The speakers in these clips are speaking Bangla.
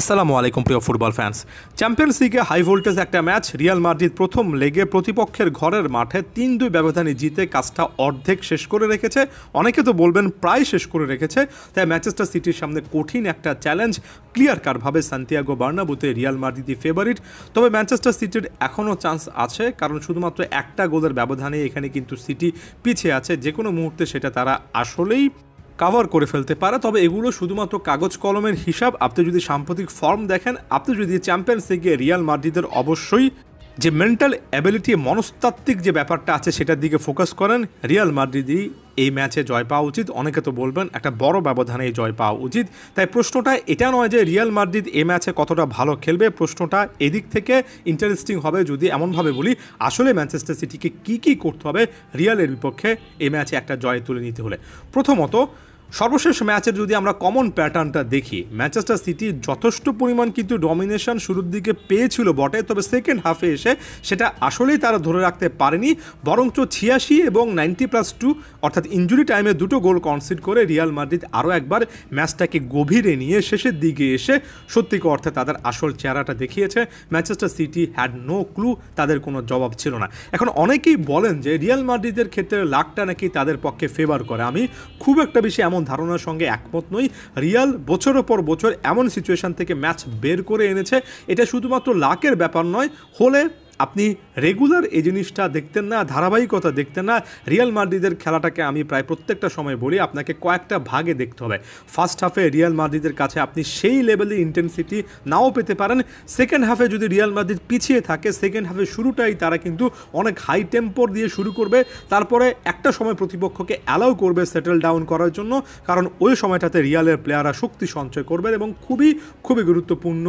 আসসালামু আলাইকুম প্রিয় ফুটবল ফ্যান্স। চ্যাম্পিয়ন্স লিগে হাই ভোল্টেজ একটা ম্যাচ। রিয়াল মাদ্রিদ প্রথম লেগে প্রতিপক্ষের ঘরের মাঠে ৩-২ ব্যবধানে জিতে কাজটা অর্ধেক শেষ করে রেখেছে, অনেকে তো বলবেন প্রায় শেষ করে রেখেছে। তাই ম্যানচেস্টার সিটির সামনে কঠিন একটা চ্যালেঞ্জ। ক্লিয়ার কাটভাবে সান্তিয়াগো বার্নাব্যুতে রিয়াল মাদ্রিদই ফেভারিট। তবে ম্যানচেস্টার সিটির এখনও চান্স আছে, কারণ শুধুমাত্র একটা গোলের ব্যবধানে এখানে কিন্তু সিটি পিছিয়ে আছে। যে কোনো মুহূর্তে সেটা তারা আসলেই কাভার করে ফেলতে পারে। তবে এগুলো শুধুমাত্র কাগজ কলমের হিসাব। আপনি যদি সাম্প্রতিক ফর্ম দেখেন, আপনি যদি চ্যাম্পিয়ন্স লিগে রিয়াল মাদ্রিদের অবশ্যই যে মেন্টাল অ্যাবিলিটি, মনস্তাত্ত্বিক যে ব্যাপারটা আছে সেটার দিকে ফোকাস করেন, রিয়াল মাদ্রিদই এই ম্যাচে জয় পাওয়া উচিত। অনেকে তো বলবেন একটা বড় ব্যবধানে এই জয় পাওয়া উচিত। তাই প্রশ্নটা এটা নয় যে রিয়াল মাদ্রিদ এই ম্যাচে কতটা ভালো খেলবে, প্রশ্নটা এদিক থেকে ইন্টারেস্টিং হবে যদি এমনভাবে বলি আসলে ম্যানচেস্টার সিটিকে কী করতে হবে রিয়ালের বিপক্ষে এই ম্যাচে একটা জয় তুলে নিতে হলে। প্রথমত, সর্বশেষ ম্যাচের যদি আমরা কমন প্যাটার্নটা দেখি, ম্যানচেস্টার সিটি যথেষ্ট পরিমাণ কিন্তু ডমিনেশন শুরুর দিকে পেয়েছিল বটে, তবে সেকেন্ড হাফে এসে সেটা আসলেই তারা ধরে রাখতে পারেনি। বরঞ্চ 86 এবং 90+2 অর্থাৎ ইনজুরি টাইমে দুটো গোল কনসিড করে রিয়াল মাদ্রিদ আরও একবার ম্যাচটাকে গভীরে নিয়ে শেষের দিকে এসে সত্যিকার অর্থে তাদের আসল চেহারাটা দেখিয়েছে। Manchester City had no clue, তাদের কোনো জবাব ছিল না। এখন অনেকেই বলেন যে রিয়াল মাদ্রিদের ক্ষেত্রে লাকটা নাকি তাদের পক্ষে ফেভার করে। আমি খুব একটা বেশি এমন ধারণার সঙ্গে একমত নই। রিয়াল বছরের পর বছর এমন সিচুয়েশন থেকে ম্যাচ বের করে এনেছে, এটা শুধুমাত্র লাকের ব্যাপার নয়। হলে আপনি রেগুলার এই জিনিসটা দেখতেন না, ধারাবাহিকতা দেখতেন না। রিয়াল মাদ্রিদের খেলাটাকে আমি প্রায় প্রত্যেকটা সময় বলি আপনাকে কয়েকটা ভাগে দেখতে হবে। ফার্স্ট হাফে রিয়াল মাদ্রিদের কাছে আপনি সেই লেভেলের ইন্টেন্সিটি নাও পেতে পারেন। সেকেন্ড হাফে যদি রিয়াল মাদ্রিদ পিছিয়ে থাকে, সেকেন্ড হাফে শুরুটাই তারা কিন্তু অনেক হাই টেম্পোর দিয়ে শুরু করবে, তারপরে একটা সময় প্রতিপক্ষকে অ্যালাউ করবে সেটেল ডাউন করার জন্য, কারণ ওই সময়টাতে রিয়ালের প্লেয়াররা শক্তি সঞ্চয় করবে। এবং খুবই গুরুত্বপূর্ণ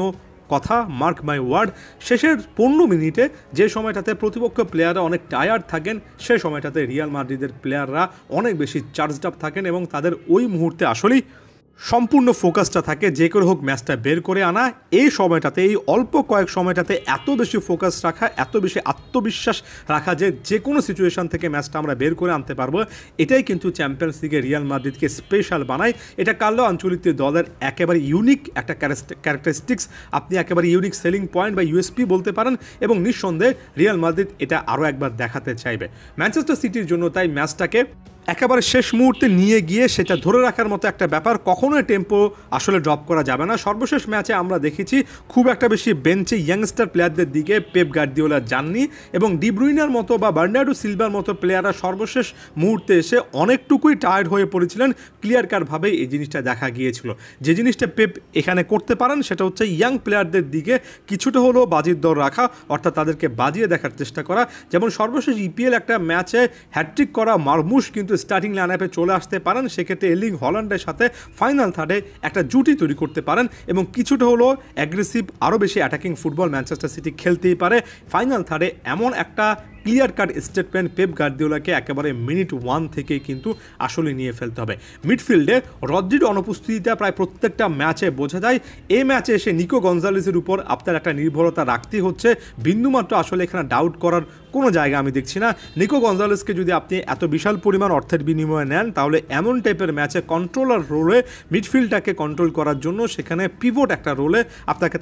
কথা, মার্ক মাই ওয়ার্ড, শেষের 15 মিনিটে যে সময়টাতে প্রতিপক্ষ প্লেয়াররা অনেক টায়ার্ড থাকেন, সেই সময়টাতে রিয়াল মাদ্রিদের প্লেয়াররা অনেক বেশি চার্জড আপ থাকেন এবং তাদের ওই মুহূর্তে আসলেই সম্পূর্ণ ফোকাসটা থাকে যে করে হোক ম্যাচটা বের করে আনা। এই সময়টাতে, এই অল্প কয়েক সময়টাতে এত বেশি ফোকাস রাখা, এত বেশি আত্মবিশ্বাস রাখা যে কোনো সিচুয়েশান থেকে ম্যাচটা আমরা বের করে আনতে পারবো, এটাই কিন্তু চ্যাম্পিয়ন্স লিগে রিয়াল মাদ্রিদকে স্পেশাল বানায়। এটা কার্লো আনচেলত্তির দলের একেবারে ইউনিক একটা ক্যারেক্টারিস্টিক্স, আপনি একেবারে ইউনিক সেলিং পয়েন্ট বা ইউএসপি বলতে পারেন, এবং নিঃসন্দেহে রিয়াল মাদ্রিদ এটা আরও একবার দেখাতে চাইবে ম্যানচেস্টার সিটির জন্য। তাই ম্যাচটাকে একেবারে শেষ মুহূর্তে নিয়ে গিয়ে সেটা ধরে রাখার মতো একটা ব্যাপার, কখনোই টেম্পো আসলে ড্রপ করা যাবে না। সর্বশেষ ম্যাচে আমরা দেখেছি খুব একটা বেশি বেঞ্চে ইয়াংস্টার প্লেয়ারদের দিকে পেপ গার্দিওলা যাননি, এবং ডি ব্রুইনার মতো বা বার্নার্ডো সিলভার মতো প্লেয়াররা সর্বশেষ মুহূর্তে এসে অনেকটুকুই টায়ার্ড হয়ে পড়েছিলেন। ক্লিয়ার কাটভাবেই এই জিনিসটা দেখা গিয়েছিল। যে জিনিসটা পেপ এখানে করতে পারেন সেটা হচ্ছে ইয়াং প্লেয়ারদের দিকে কিছুটা হলেও বাজির দর রাখা, অর্থাৎ তাদেরকে বাজিয়ে দেখার চেষ্টা করা। যেমন সর্বশেষ ইপিএল একটা ম্যাচে হ্যাটট্রিক করা মারমুশ কিন্তু স্টার্টিং লাইনআপে চলে আসতে পারেন, সেক্ষেত্রে এর্লিং হল্যান্ডের সাথে ফাইনাল থার্ডে একটা জুটি তৈরি করতে পারেন, এবং কিছুটা হলো অ্যাগ্রেসিভ, আরও বেশি অ্যাটাকিং ফুটবল ম্যানচেস্টার সিটি খেলতেই পারে। ফাইনাল থার্ডে এমন একটা ক্লিয়ার কাট স্টেটমেন্ট পেপ গার্দিওলাকে একেবারে মিনিট 1 থেকেই কিন্তু আসলে নিয়ে ফেলতে হবে। মিডফিল্ডে রদ্রির অনুপস্থিতিটা প্রায় প্রত্যেকটা ম্যাচে বোঝা যায়। এই ম্যাচে এসে নিকো গঞ্জালেসের উপর আপনার একটা নির্ভরতা রাখতেই হচ্ছে। বিন্দুমাত্র আসলে এখানে ডাউট করার কোনো জায়গা আমি দেখছি না। নিকো গঞ্জালেসকে যদি আপনি এত বিশাল পরিমাণ অর্থের বিনিময়ে নেন, তাহলে এমন টাইপের ম্যাচে কন্ট্রোলার রোলে মিডফিল্ডটাকে কন্ট্রোল করার জন্য সেখানে পিভট একটা রোলে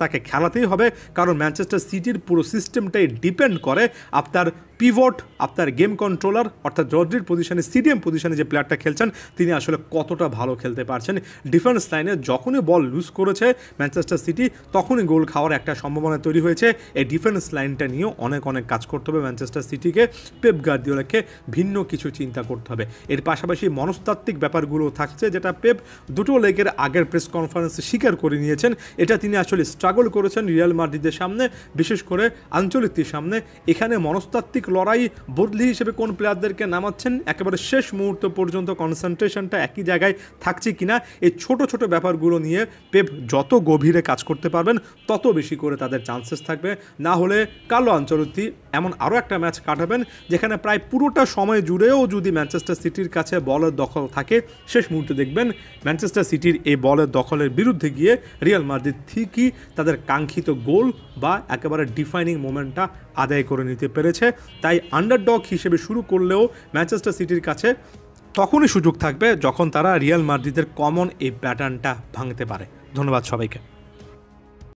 তাকে খেলাতেই হবে, কারণ ম্যানচেস্টার সিটির পুরো সিস্টেমটাই ডিপেন্ড করে আপনার পিভট, আপনার গেম কন্ট্রোলার অর্থাৎ রদ্রির পজিশনে, সিডিএম পজিশনে যে প্লেয়ারটা খেলছেন তিনি আসলে কতটা ভালো খেলতে পারছেন। ডিফেন্স লাইনে যখনই বল লুজ করেছে ম্যানচেস্টার সিটি, তখনই গোল খাওয়ার একটা সম্ভাবনা তৈরি হয়েছে। এই ডিফেন্স লাইনটা নিয়েও অনেক কাজ করতে হবে ম্যানচেস্টার সিটিকে। পেপ গার্দিওলাকে ভিন্ন কিছু চিন্তা করতে হবে। এর পাশাপাশি মনস্তাত্ত্বিক ব্যাপারগুলো থাকছে, যেটা পেপ দুটো লেগের আগের প্রেস কনফারেন্সে স্বীকার করে নিয়েছেন। এটা তিনি আসলে স্ট্রাগল করেছেন রিয়াল মাদ্রিদের সামনে, বিশেষ করে আনচেলত্তির সামনে। এখানে মনস্তাত্ত্বিক লড়াই, বদলি হিসেবে কোন প্লেয়ারদেরকে নামাচ্ছেন, একেবারে শেষ মুহূর্ত পর্যন্ত কনসেন্ট্রেশনটা একই জায়গায় থাকছে কিনা, এই ছোট ব্যাপারগুলো নিয়ে পেপ যত গভীরে কাজ করতে পারবেন তত বেশি করে তাদের চান্সেস থাকবে। না হলে কার্লো আনচেলত্তি এমন আরও একটা ম্যাচ কাটাবেন যেখানে প্রায় পুরোটা সময় জুড়েও যদি ম্যানচেস্টার সিটির কাছে বলের দখল থাকে, শেষ মুহূর্তে দেখবেন ম্যানচেস্টার সিটির এই বলের দখলের বিরুদ্ধে গিয়ে রিয়াল মাদ্রিদ ঠিকই তাদের কাঙ্ক্ষিত গোল বা একেবারে ডিফাইনিং মোমেন্টটা আদায় করে নিতে পেরেছে। তাই আন্ডারডগ হিসেবে শুরু করলেও ম্যানচেস্টার সিটির কাছে তখনই সুযোগ থাকবে যখন তারা রিয়াল মাদ্রিদের কমন এই প্যাটার্নটা ভাঙতে পারে। ধন্যবাদ সবাইকে।